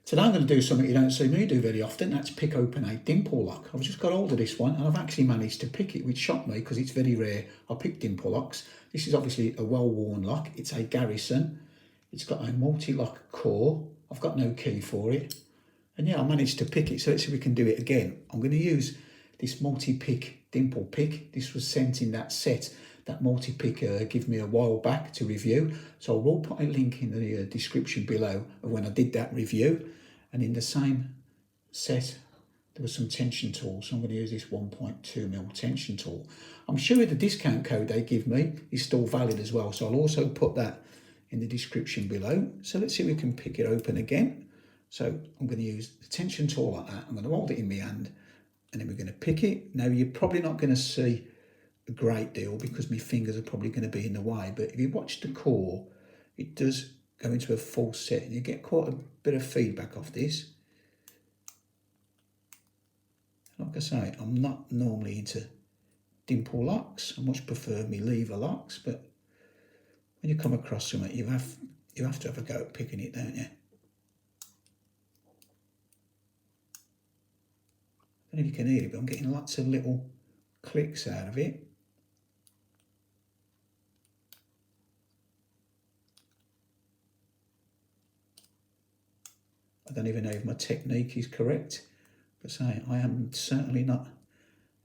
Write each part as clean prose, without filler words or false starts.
Today I'm going to do something you don't see me do very often, that's pick open a dimple lock. I've just got hold of this one and I've actually managed to pick it, which shocked me because it's very rare I pick dimple locks. This is obviously a well-worn lock. It's a Garrison. It's got a multi-lock core. I've got no key for it. And yeah, I managed to pick it, so let's see if we can do it again. I'm going to use this Multipick dimple pick. This was sent in that set that Multipick gave me a while back to review. So I will put a link in the description below of when I did that review. And in the same set, there was some tension tools. So I'm going to use this 1.2mm tension tool. I'm sure the discount code they give me is still valid as well. So I'll also put that in the description below. So let's see if we can pick it open again. So I'm going to use the tension tool like that. I'm going to hold it in my hand and then we're going to pick it. Now you're probably not going to see a great deal because my fingers are probably going to be in the way. But if you watch the core, it does go into a full set and you get quite a bit of feedback off this. Like I say, I'm not normally into dimple locks. I much prefer me lever locks, but when you come across something, you have to have a go at picking it, don't you? I don't know if you can hear it, but I'm getting lots of little clicks out of it. I don't even know if my technique is correct, but say I am certainly not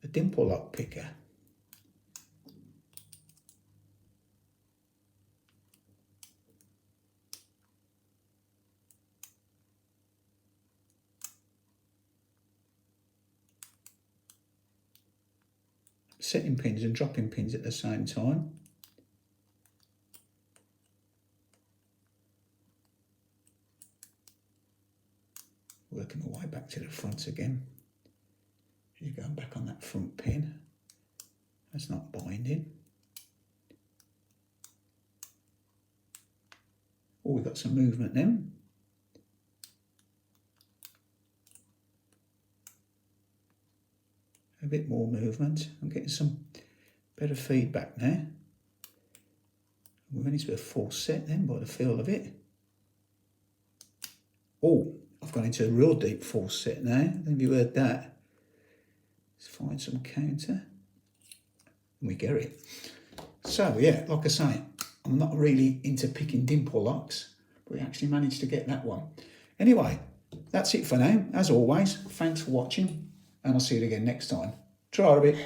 a dimple lock picker. Setting pins and dropping pins at the same time. Working my way back to the front again. You're going back on that front pin. That's not binding. Oh, we've got some movement then. A bit more movement. I'm getting some better feedback now. We're going into a full set then by the feel of it. Oh, I've gone into a real deep full set now. Have you heard that? Let's find some counter. And we get it. So yeah, like I say, I'm not really into picking dimple locks, but we actually managed to get that one. Anyway, that's it for now. As always, thanks for watching, and I'll see you again next time. Try a bit.